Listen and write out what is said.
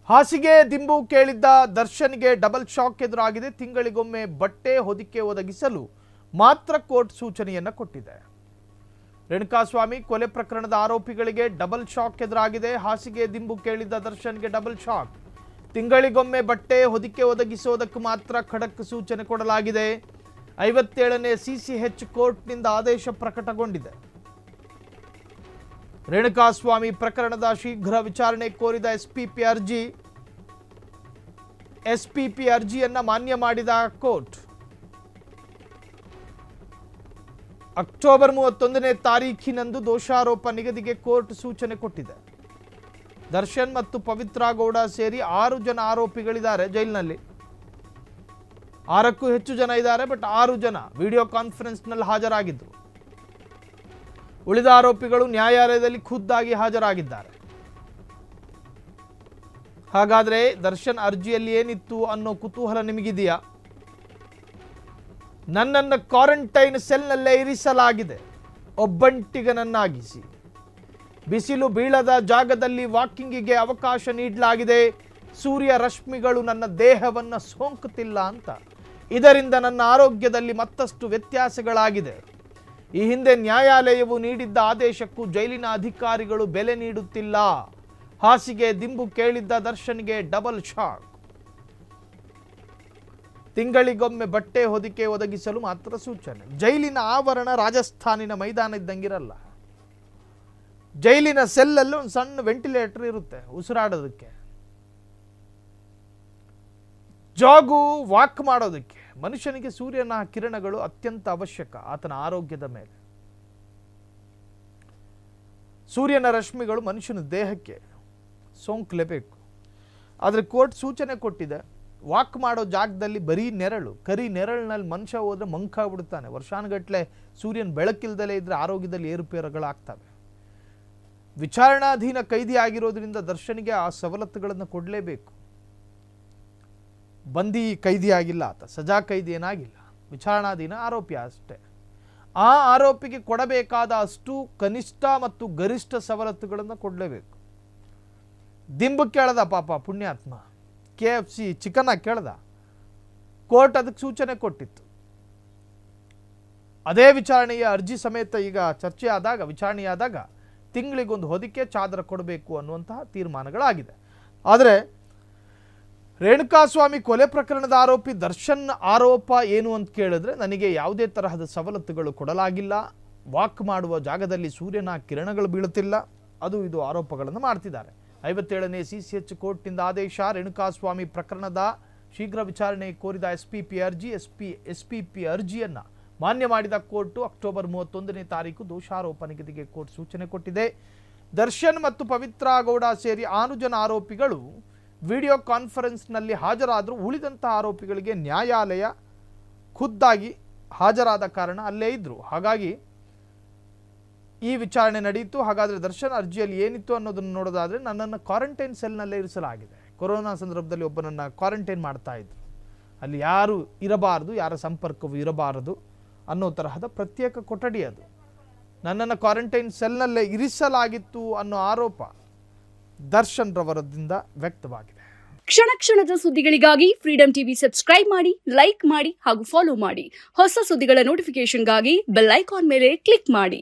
ಹಾಸಿಗೆ ದಿಂಬು ಕೇಳಿದ್ದ ದರ್ಶನ್ಗೆ ಡಬಲ್ ಶಾಕ್ ಎದುರಾಗಿದೆ. ತಿಂಗಳಿಗೊಮ್ಮೆ ಬಟ್ಟೆ ಹೊದಿಕೆ ಒದಗಿಸಲು ಮಾತ್ರ ಕೋರ್ಟ್ ಸೂಚನೆಯನ್ನ ಕೊಟ್ಟಿದೆ. ರೇಣುಕಾಸ್ವಾಮಿ ಕೊಲೆ ಪ್ರಕರಣದ ಆರೋಪಿಗಳಿಗೆ ಡಬಲ್ ಶಾಕ್ ಎದುರಾಗಿದೆ. ಹಾಸಿಗೆ ದಿಂಬು ಕೇಳಿದ್ದ ದರ್ಶನ್ಗೆ ಡಬಲ್ ಶಾಕ್. ತಿಂಗಳಿಗೊಮ್ಮೆ ಬಟ್ಟೆ ಹೊದಿಕೆ ಒದಗಿಸುವುದಕ್ಕೆ ಮಾತ್ರ ಖಡಕ್ ಸೂಚನೆ ಕೊಡಲಾಗಿದೆ. 57ನೇ ಸಿಸಿಎಚ್ ಕೋರ್ಟ್ನಿಂದ ಆದೇಶ ಪ್ರಕಟಗೊಂಡಿದೆ. ರೇಣುಕಾಸ್ವಾಮಿ ಪ್ರಕರಣದ ಶೀಘ್ರ ವಿಚಾರಣೆ ಕೋರಿದ ಎಸ್ಪಿಪಿ ಅರ್ಜಿಯನ್ನ ಮಾನ್ಯ ಮಾಡಿದ ಕೋರ್ಟ್ ಅಕ್ಟೋಬರ್ 31ನೇ ತಾರೀಖಿನಂದು ದೋಷಾರೋಪ ನಿಗದಿಗೆ ಕೋರ್ಟ್ ಸೂಚನೆ ಕೊಟ್ಟಿದೆ. ದರ್ಶನ್ ಮತ್ತು ಪವಿತ್ರ ಗೌಡ ಸೇರಿ 6 ಜನ ಆರೋಪಿಗಳಿದ್ದಾರೆ ಜೈಲಿನಲ್ಲಿ. 6ಕ್ಕೂ ಹೆಚ್ಚು ಜನ ಇದ್ದಾರೆ. ಬಟ್ 6 ಜನ ವಿಡಿಯೋ ಕಾನ್ಫರೆನ್ಸ್ನಲ್ಲಿ ಹಾಜರಾಗಿದ್ದರು. ಉಳಿದ ಆರೋಪಿಗಳು ನ್ಯಾಯಾಲಯದಲ್ಲಿ ಖುದ್ದಾಗಿ ಹಾಜರಾಗಿದ್ದಾರೆ. ಹಾಗಾದ್ರೆ ದರ್ಶನ್ ಅರ್ಜಿಯಲ್ಲಿ ಏನಿತ್ತು ಅನ್ನೋ ಕುತೂಹಲ ನಿಮಗಿದೆಯಾ? ನನ್ನನ್ನು ಕ್ವಾರಂಟೈನ್ ಸೆಲ್ನಲ್ಲೇ ಇರಿಸಲಾಗಿದೆ, ಒಬ್ಬಂಟಿಗನನ್ನಾಗಿಸಿ. ಬಿಸಿಲು ಬೀಳದ ಜಾಗದಲ್ಲಿ ವಾಕಿಂಗಿಗೆ ಅವಕಾಶ ನೀಡಲಾಗಿದೆ. ಸೂರ್ಯ ರಶ್ಮಿಗಳು ನನ್ನ ದೇಹವನ್ನು ಸೋಂಕುತ್ತಿಲ್ಲ ಅಂತ. ಇದರಿಂದ ನನ್ನ ಆರೋಗ್ಯದಲ್ಲಿ ಮತ್ತಷ್ಟು ವ್ಯತ್ಯಾಸಗಳಾಗಿದೆ. ಈ ಹಿಂದೆ ನ್ಯಾಯಾಲಯವು ನೀಡಿದ್ದ ಆದೇಶಕ್ಕೂ ಜೈಲಿನ ಅಧಿಕಾರಿಗಳು ಬೆಲೆ ನೀಡುತ್ತಿಲ್ಲ. ಹಾಸಿಗೆ ದಿಂಬು ಕೇಳಿದ್ದ ದರ್ಶನ್ಗೆ ಡಬಲ್ ಶಾಕ್. ತಿಂಗಳಿಗೊಮ್ಮೆ ಬಟ್ಟೆ ಹೊದಿಕೆ ಒದಗಿಸಲು ಮಾತ್ರ ಸೂಚನೆ. ಜೈಲಿನ ಆವರಣ ರಾಜಸ್ಥಾನಿನ ಮೈದಾನ ಇದ್ದಂಗಿರಲ್ಲ. ಜೈಲಿನ ಸೆಲ್ಲಲ್ಲಿ ಒಂದು ಸಣ್ಣ ವೆಂಟಿಲೇಟರ್ ಇರುತ್ತೆ ಉಸಿರಾಡೋದಕ್ಕೆ, ಜಾಗು ವಾಕ್ ಮಾಡೋದಕ್ಕೆ. ಮನುಷ್ಯನಿಗೆ ಸೂರ್ಯನ ಕಿರಣಗಳು ಅತ್ಯಂತ ಅವಶ್ಯಕ ಆತನ ಆರೋಗ್ಯದ ಮೇಲೆ. ಸೂರ್ಯನ ರಶ್ಮಿಗಳು ಮನುಷ್ಯನ ದೇಹಕ್ಕೆ ಸೋಂಕಲೇಬೇಕು. ಆದರೆ ಕೋರ್ಟ್ ಸೂಚನೆ ಕೊಟ್ಟಿದೆ, ವಾಕ್ ಮಾಡೋ ಜಾಗದಲ್ಲಿ ಬರೀ ನೆರಳು, ಕರಿ ನೆರಳಿನಲ್ಲಿ ಮನುಷ್ಯ ಹೋದ್ರೆ ಮಂಕಾಗ್ಬಿಡ್ತಾನೆ. ವರ್ಷಾನುಗಟ್ಟಲೆ ಸೂರ್ಯನ ಬೆಳಕಿಲ್ದಲೇ ಇದ್ರೆ ಆರೋಗ್ಯದಲ್ಲಿ ಏರುಪೇರುಗಳಾಗ್ತವೆ. ವಿಚಾರಣಾಧೀನ ಕೈದಿ ಆಗಿರೋದ್ರಿಂದ ದರ್ಶನ್ಗೆ ಆ ಸವಲತ್ತುಗಳನ್ನು ಕೊಡಲೇಬೇಕು. ಬಂದಿ ಕೈದಿ ಆಗಿಲ್ಲ ಆತ, ಸಜಾ ಕೈದಿ ಏನಾಗಿಲ್ಲ, ವಿಚಾರಣಾಧೀನ ಆರೋಪಿ ಅಷ್ಟೇ. ಆ ಆರೋಪಿಗೆ ಕೊಡಬೇಕಾದ ಅಷ್ಟು ಕನಿಷ್ಠ ಮತ್ತು ಗರಿಷ್ಠ ಸವಲತ್ತುಗಳನ್ನು ಕೊಡಲೇಬೇಕು. ದಿಂಬು ಕೇಳದ ಪಾಪ ಪುಣ್ಯಾತ್ಮ, KFC ಚಿಕನ್ ಕೇಳ್ದ, ಕೋರ್ಟ್ ಅದಕ್ಕೆ ಸೂಚನೆ ಕೊಟ್ಟಿತ್ತು. ಅದೇ ವಿಚಾರಣೆಯ ಅರ್ಜಿ ಸಮೇತ ಈಗ ಚರ್ಚೆ ಆದಾಗ, ವಿಚಾರಣೆಯಾದಾಗ ತಿಂಗಳಿಗೊಂದು ಹೊದಿಕೆ ಚಾದರ ಕೊಡಬೇಕು ಅನ್ನುವಂತಹ ತೀರ್ಮಾನಗಳಾಗಿದೆ. ಆದರೆ ರೇಣುಕಾಸ್ವಾಮಿ ಕೊಲೆ ಪ್ರಕರಣದ ಆರೋಪಿ ದರ್ಶನ್ ಆರೋಪ ಏನು ಅಂತ ಕೇಳಿದ್ರೆ, ನನಗೆ ಯಾವುದೇ ತರಹದ ಸವಲತ್ತುಗಳು ಕೊಡಲಾಗಿಲ್ಲ, ವಾಕ್ ಮಾಡುವ ಜಾಗದಲ್ಲಿ ಸೂರ್ಯನ ಕಿರಣಗಳು ಬೀಳುತ್ತಿಲ್ಲ, ಅದು ಇದು ಆರೋಪಗಳನ್ನು ಮಾಡ್ತಿದ್ದಾರೆ. 57ನೇ ಸಿಸಿಎಚ್ ಕೋರ್ಟ್ನಿಂದ ಆದೇಶ. ರೇಣುಕಾಸ್ವಾಮಿ ಪ್ರಕರಣದ ಶೀಘ್ರ ವಿಚಾರಣೆ ಕೋರಿದ ಎಸ್ಪಿಪಿ ಅರ್ಜಿಯನ್ನ ಮಾನ್ಯ ಮಾಡಿದ ಕೋರ್ಟ್ ಅಕ್ಟೋಬರ್ 31ನೇ ತಾರೀಕು ದೋಷಾರೋಪ ನಿಗದಿಗೆ ಕೋರ್ಟ್ ಸೂಚನೆ ಕೊಟ್ಟಿದೆ. ದರ್ಶನ್ ಮತ್ತು ಪವಿತ್ರ ಗೌಡ ಸೇರಿ 6 ಜನ ಆರೋಪಿಗಳು ವಿಡಿಯೋ ಕಾನ್ಫರೆನ್ಸ್ನಲ್ಲಿ ಹಾಜರಾದರೂ ಉಳಿದಂತಹ ಆರೋಪಿಗಳಿಗೆ ನ್ಯಾಯಾಲಯ ಖುದ್ದಾಗಿ ಹಾಜರಾದ ಕಾರಣ ಅಲ್ಲೇ ಇದ್ರು. ಹಾಗಾಗಿ ಈ ವಿಚಾರಣೆ ನಡೆಯಿತು. ಹಾಗಾದರೆ ದರ್ಶನ್ ಅರ್ಜಿಯಲ್ಲಿ ಏನಿತ್ತು ಅನ್ನೋದನ್ನು ನೋಡೋದಾದರೆ, ನನ್ನನ್ನು ಕ್ವಾರಂಟೈನ್ ಸೆಲ್ನಲ್ಲೇ ಇರಿಸಲಾಗಿದೆ. ಕೊರೋನಾ ಸಂದರ್ಭದಲ್ಲಿ ಒಬ್ಬನನ್ನು ಕ್ವಾರಂಟೈನ್ ಮಾಡ್ತಾ ಇದ್ರು. ಅಲ್ಲಿ ಯಾರು ಇರಬಾರದು, ಯಾರ ಸಂಪರ್ಕವೂ ಇರಬಾರದು ಅನ್ನೋ ತರಹದ ಪ್ರತ್ಯೇಕ ಕೊಠಡಿ ಅದು. ನನ್ನನ್ನು ಕ್ವಾರಂಟೈನ್ ಸೆಲ್ನಲ್ಲೇ ಇರಿಸಲಾಗಿತ್ತು ಅನ್ನೋ ಆರೋಪ ದರ್ಶನ್ ರವರದಿಂದ ವ್ಯಕ್ತವಾಗಿದೆ. ಕ್ಷಣ ಕ್ಷಣದ ಸುದ್ದಿಗಳಿಗಾಗಿ ಫ್ರೀಡಂ ಟಿವಿ ಸಬ್ಸ್ಕ್ರೈಬ್ ಮಾಡಿ, ಲೈಕ್ ಮಾಡಿ ಹಾಗೂ ಫಾಲೋ ಮಾಡಿ. ಹೊಸ ಸುದ್ದಿಗಳ ನೋಟಿಫಿಕೇಶನ್ಗಾಗಿ ಬೆಲ್ ಐಕಾನ್ ಮೇಲೆ ಕ್ಲಿಕ್ ಮಾಡಿ.